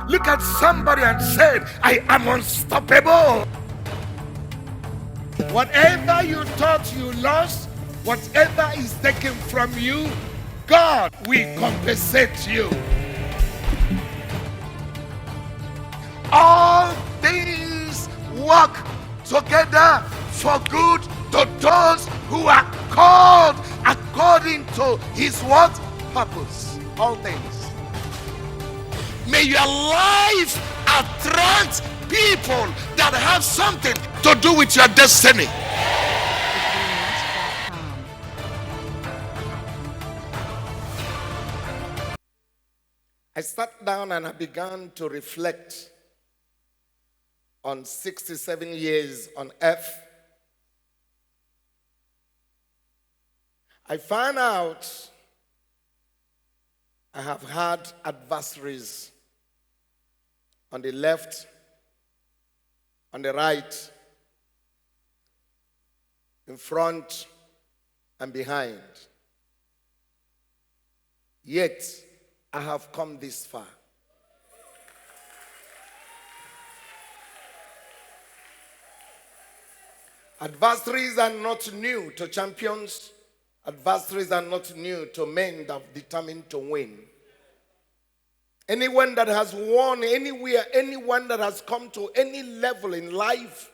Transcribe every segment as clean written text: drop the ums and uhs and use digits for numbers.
Look at somebody and say, I am unstoppable. Whatever you thought you lost, whatever is taken from you, God will compensate you. All things work together for good to those who are called according to his what? Purpose. All things. May your life attract people that have something to do with your destiny. I sat down and I began to reflect on 67 years on earth. I found out I have had adversaries on the left, on the right, in front, and behind. Yet, I have come this far. Adversaries are not new to champions. Adversaries are not new to men that are determined to win. Anyone that has won anywhere, anyone that has come to any level in life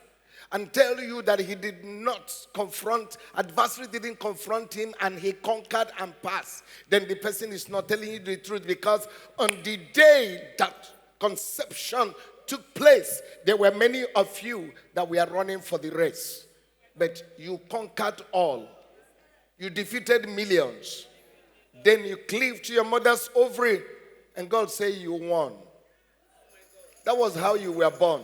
and tell you that he did not confront, adversary didn't confront him and he conquered and passed, then the person is not telling you the truth, because on the day that conception took place, there were many of you that were running for the race. But you conquered all. You defeated millions. Then you cleaved to your mother's ovary and God said you won. That was how you were born.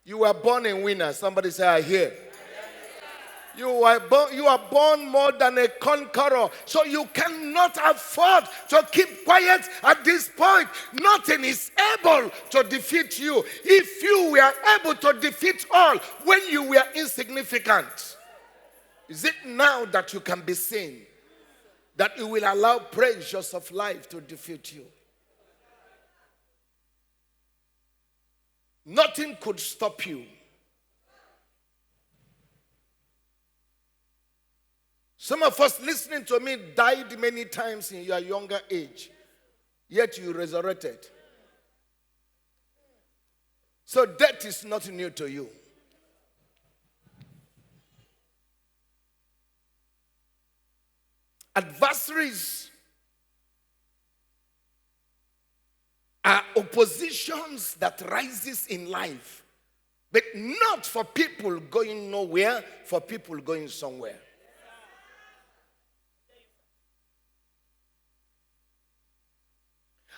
You were born a winner. Somebody say, I hear. You are born more than a conqueror. So you cannot afford to keep quiet at this point. Nothing is able to defeat you. If you were able to defeat all when you were insignificant, is it now that you can be seen? That you will allow pressures of life to defeat you? Nothing could stop you. Some of us listening to me died many times in your younger age, yet you resurrected. So death is not new to you. Adversaries are oppositions that rises in life, but not for people going nowhere, for people going somewhere.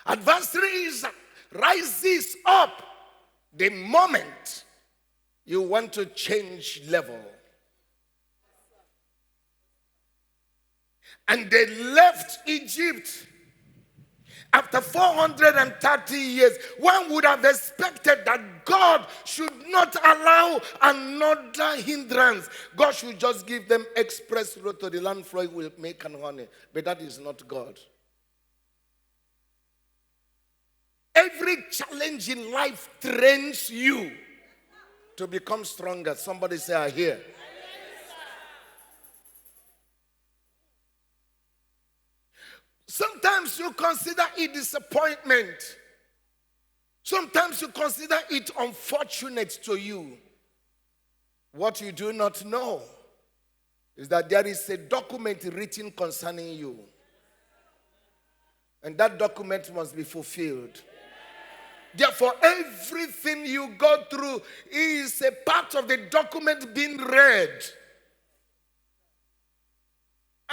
Adversaries rises up the moment you want to change level. And they left Egypt after 430 years. One would have expected that God should not allow another hindrance. God should just give them express road to the land flowing with milk and honey. But that is not God. Every challenge in life trains you to become stronger. Somebody say, I hear. Sometimes you consider it disappointment. Sometimes you consider it unfortunate to you. What you do not know is that there is a document written concerning you. And that document must be fulfilled. Therefore, everything you go through is a part of the document being read.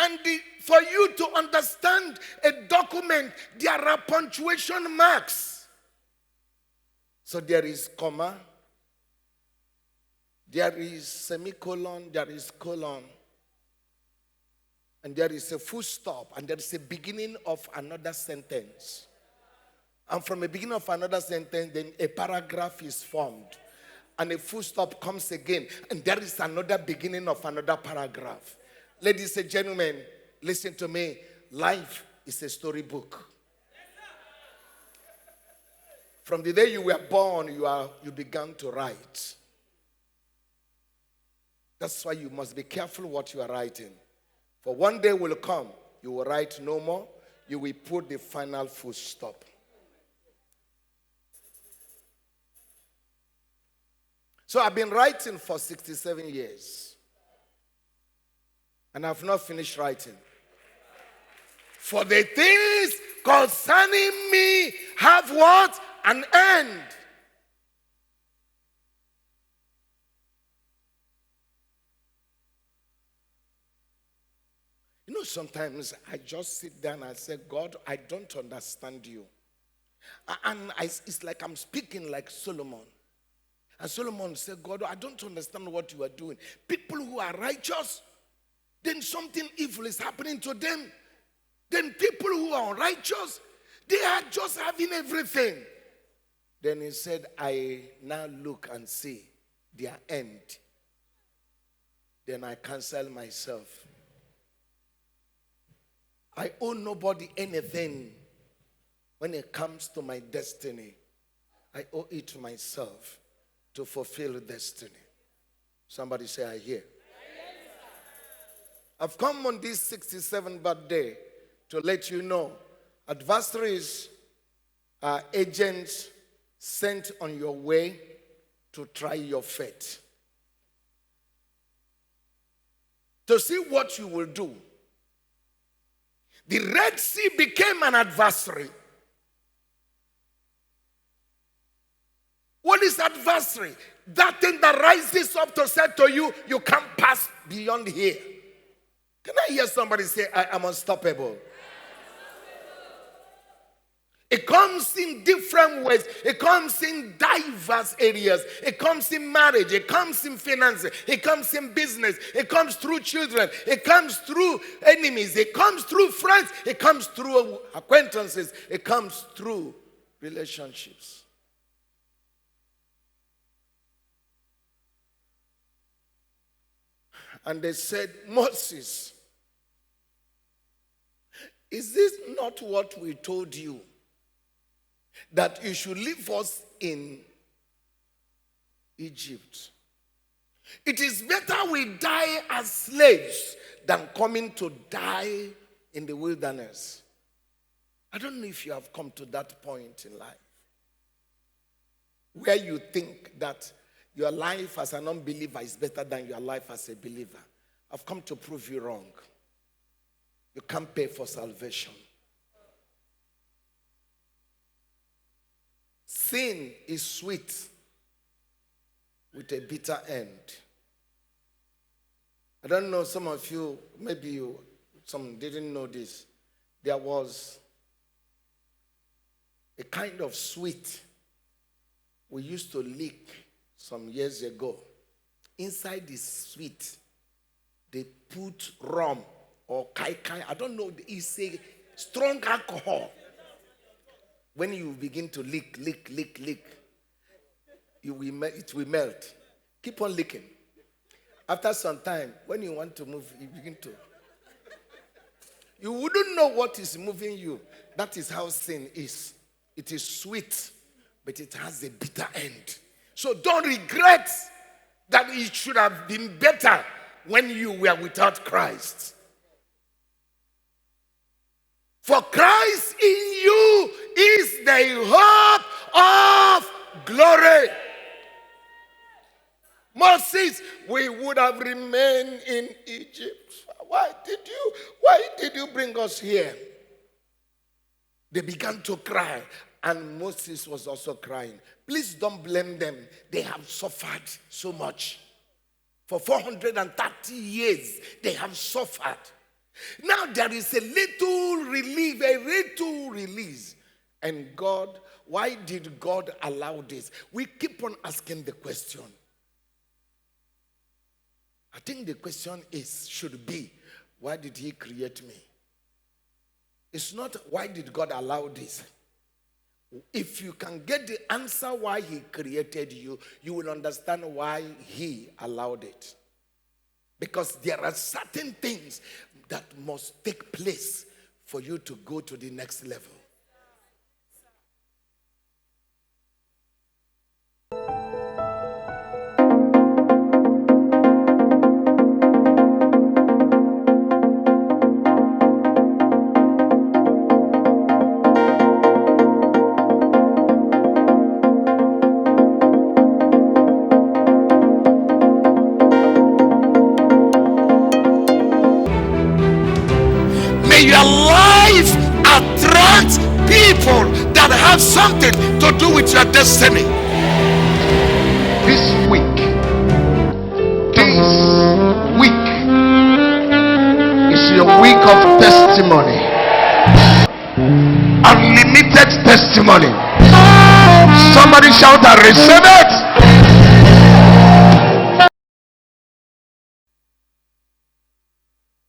And for you to understand a document, there are punctuation marks. So there is comma, there is semicolon, there is colon, and there is a full stop, and there is a beginning of another sentence. And from the beginning of another sentence, then a paragraph is formed. And a full stop comes again. And there is another beginning of another paragraph. Ladies and gentlemen, listen to me. Life is a storybook. From the day you were born, you began to write. That's why you must be careful what you are writing. For one day will come, you will write no more. You will put the final full stop. So I've been writing for 67 years. And I've not finished writing. For the things concerning me have what? An end. You know, sometimes I just sit down and say, God, I don't understand you. And it's like I'm speaking like Solomon. And Solomon said, God, I don't understand what you are doing. People who are righteous, then something evil is happening to them. Then people who are unrighteous, they are just having everything. Then he said, I now look and see their end. Then I cancel myself. I owe nobody anything when it comes to my destiny. I owe it to myself to fulfill destiny. Somebody say, I hear. I've come on this 67th birthday to let you know adversaries are agents sent on your way to try your faith. To see what you will do. The Red Sea became an adversary. What is adversary? That thing that rises up to say to you, you can't pass beyond here. Can I hear somebody say, I am unstoppable? It comes in different ways. It comes in diverse areas. It comes in marriage. It comes in finances. It comes in business. It comes through children. It comes through enemies. It comes through friends. It comes through acquaintances. It comes through relationships. And they said, Moses, is this not what we told you? That you should leave us in Egypt. It is better we die as slaves than coming to die in the wilderness. I don't know if you have come to that point in life where you think that your life as an unbeliever is better than your life as a believer. I've come to prove you wrong. You can't pay for salvation. Sin is sweet with a bitter end. I don't know, some of you, maybe some didn't know this. There was a kind of sweet we used to lick some years ago. Inside the sweet, they put rum or kai. I don't know, it's a strong alcohol. When you begin to lick, it will melt. Keep on licking. After some time, when you want to move, you begin to. You wouldn't know what is moving you. That is how sin is. It is sweet, but it has a bitter end. So don't regret that it should have been better when you were without Christ. For Christ in you is the hope of glory. Moses, we would have remained in Egypt. Why did you bring us here? They began to cry, and Moses was also crying. Please don't blame them. They have suffered so much. For 430 years, they have suffered. Now there is a little relief, a little release. And God, why did God allow this? We keep on asking the question. I think the question should be, why did he create me? It's not why did God allow this. If you can get the answer why he created you, you will understand why he allowed it. Because there are certain things that must take place for you to go to the next level. your life attract people that have something to do with your destiny. This week is your week of testimony. Unlimited testimony. Somebody shout and receive it.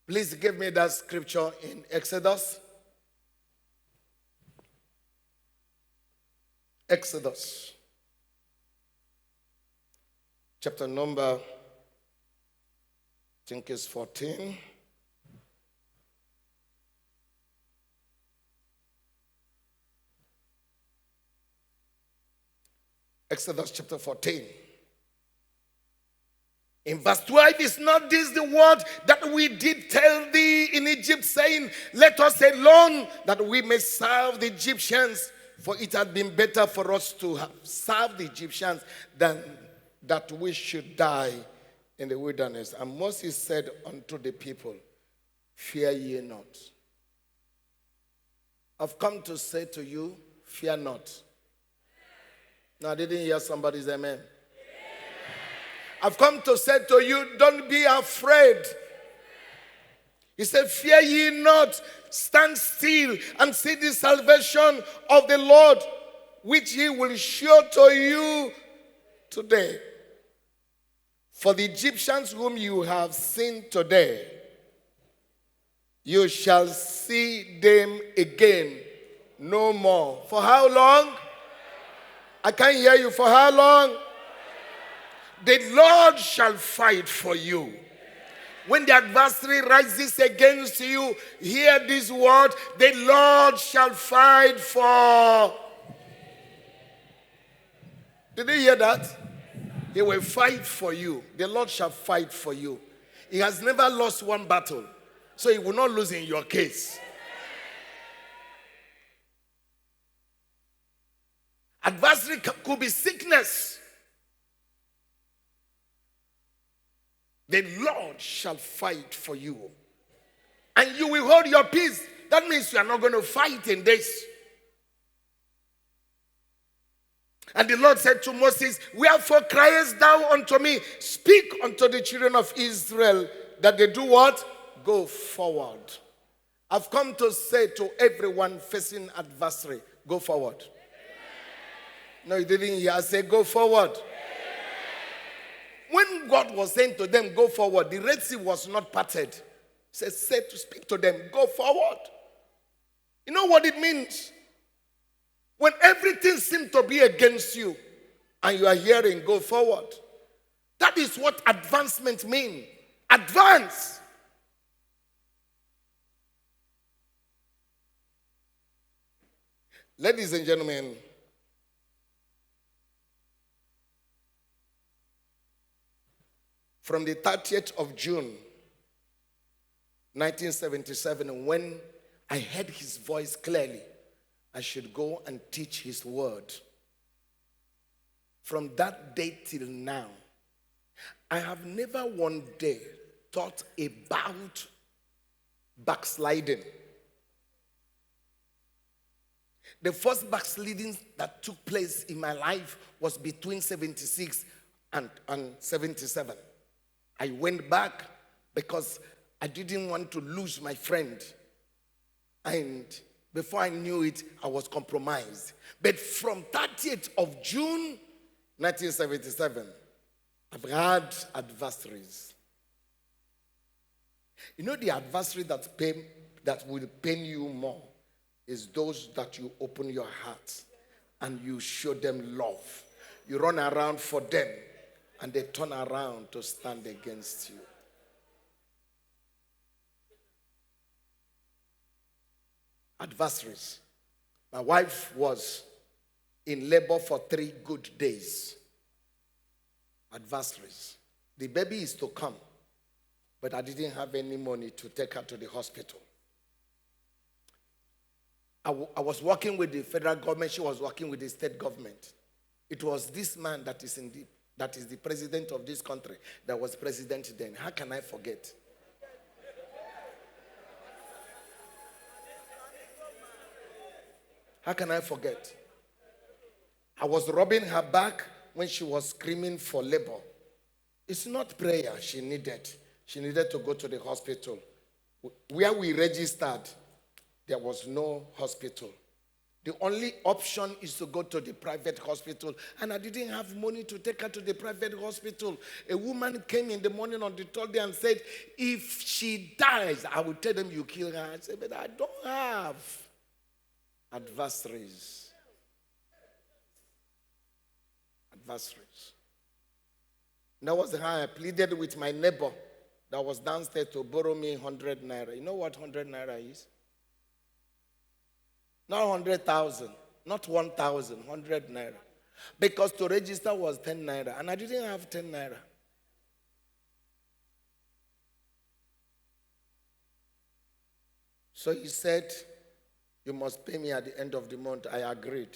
Please give me that scripture in Exodus. Exodus. Chapter number, I think it's 14. Exodus chapter 14. In verse 12, is not this the word that we did tell thee in Egypt, saying, let us alone, that we may serve the Egyptians? For it had been better for us to have served the Egyptians than that we should die in the wilderness. And Moses said unto the people, fear ye not. I've come to say to you, fear not. Now, I didn't hear somebody's amen. I've come to say to you, don't be afraid. He said, fear ye not, stand still and see the salvation of the Lord, which he will show to you today. For the Egyptians whom you have seen today, you shall see them again no more. For how long? I can't hear you. For how long? The Lord shall fight for you. When the adversary rises against you, hear this word: the Lord shall fight for. Did you hear that? He will fight for you. The Lord shall fight for you. He has never lost one battle, so he will not lose in your case. Adversary could be sickness. The Lord shall fight for you. And you will hold your peace. That means you are not going to fight in this. And the Lord said to Moses, wherefore criest thou unto me? Speak unto the children of Israel that they do what? Go forward. I've come to say to everyone facing adversary, go forward. No, you didn't hear. I said, go forward. When God was saying to them, go forward, the Red Sea was not parted. He said to speak to them, go forward. You know what it means? When everything seems to be against you and you are hearing, go forward. That is what advancement means. Advance. Ladies and gentlemen, from the 30th of June, 1977, when I heard his voice clearly, I should go and teach his word. From that day till now, I have never one day thought about backsliding. The first backsliding that took place in my life was between 76 and 77. I went back because I didn't want to lose my friend. And before I knew it, I was compromised. But from 30th of June, 1977, I've had adversaries. You know, the adversary that will pain you more is those that you open your heart and you show them love. You run around for them, and they turn around to stand against you. Adversaries. My wife was in labor for 3 good days. Adversaries. The baby is to come, but I didn't have any money to take her to the hospital. I was working with the federal government. She was working with the state government. It was this man that is the president of this country that was president then. How can I forget? How can I forget? I was rubbing her back when she was screaming for labor. It's not prayer she needed. She needed to go to the hospital. Where we registered, there was no hospital. The only option is to go to the private hospital. And I didn't have money to take her to the private hospital. A woman came in the morning on the third day and said, if she dies, I will tell them you kill her. I said, but I don't have adversaries. Adversaries. And that was how I pleaded with my neighbor that was downstairs to borrow me 100 naira. You know what 100 naira is? Not 100,000, not 1,000, 100 naira. Because to register was 10 naira, and I didn't have 10 naira. So he said, you must pay me at the end of the month. I agreed.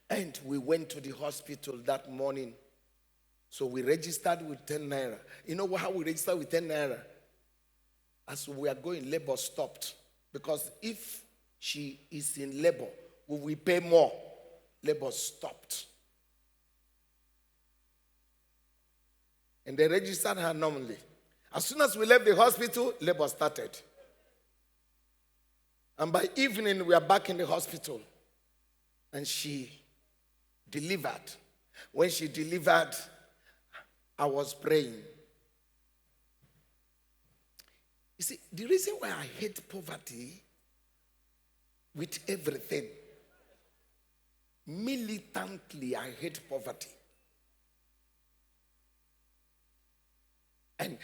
And we went to the hospital that morning. So we registered with 10 naira. You know how we registered with 10 naira? As we are going, labor stopped. Because if she is in labor, will we pay more? Labor stopped. And they registered her normally. As soon as we left the hospital, labor started. And by evening, we are back in the hospital. And she delivered. When she delivered, I was praying. You see, the reason why I hate poverty with everything, militantly, I hate poverty. And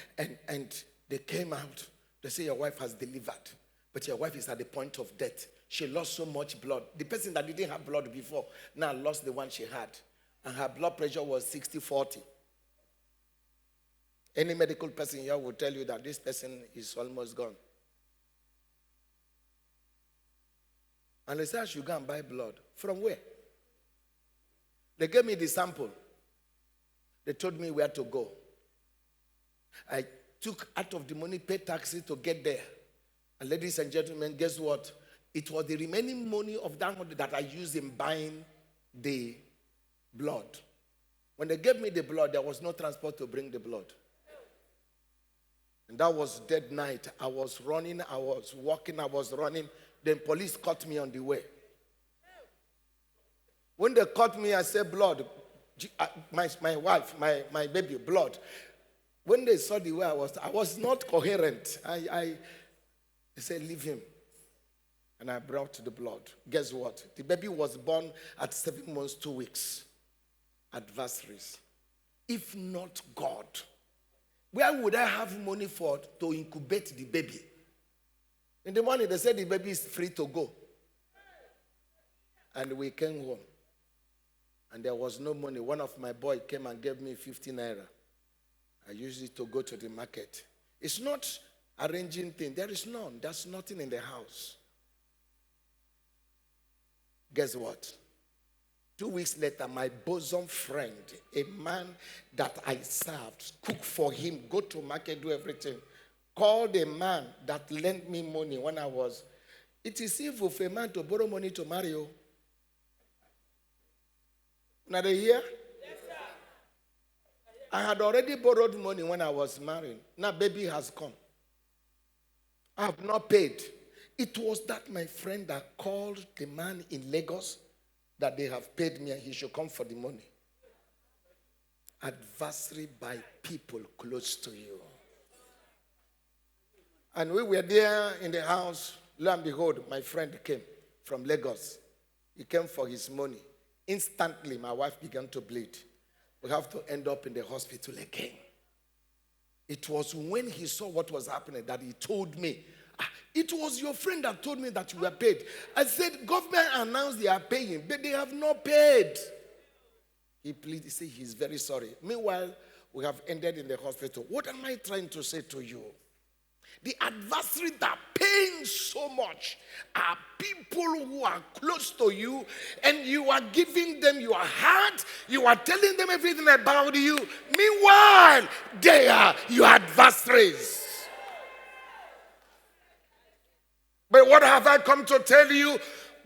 they came out, they say your wife has delivered, but your wife is at the point of death. She lost so much blood. The person that didn't have blood before now lost the one she had. And her blood pressure was 60-40. Any medical person here will tell you that this person is almost gone. And they said I should go and buy blood. From where? They gave me the sample. They told me where to go. I took out of the money, paid taxi to get there. And ladies and gentlemen, guess what? It was the remaining money of that money that I used in buying the blood. When they gave me the blood, there was no transport to bring the blood. And that was dead night. I was running, I was walking, I was running. Then police caught me on the way. When they caught me, I said, blood. My wife, my baby, blood. When they saw the way I was not coherent. They said, leave him. And I brought the blood. Guess what? The baby was born at 7 months, 2 weeks. Adversaries. If not God, where would I have money for to incubate the baby? In the morning, they said the baby is free to go. And we came home. And there was no money. One of my boys came and gave me 50 naira. I used it to go to the market. It's not arranging things. There is none. There's nothing in the house. Guess what? 2 weeks later, my bosom friend, a man that I served, cook for him, go to market, do everything, called a man that lent me money when I was. It is evil for a man to borrow money to marry you. Now they hear? Yes, sir. I had already borrowed money when I was married. Now baby has come. I have not paid. It was that my friend that called the man in Lagos that they have paid me and he should come for the money. Adversary by people close to you. And we were there in the house. Lo and behold, my friend came from Lagos. He came for his money. Instantly, my wife began to bleed. We have to end up in the hospital again. It was when he saw what was happening that he told me, it was your friend that told me that you were paid. I said, government announced they are paying, but they have not paid. He pleaded, he said he's very sorry. Meanwhile, we have ended in the hospital. What am I trying to say to you? The adversary that pains so much are people who are close to you, and you are giving them your heart. You are telling them everything about you. Meanwhile, they are your adversaries. But what have I come to tell you?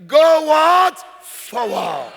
Go what? Forward.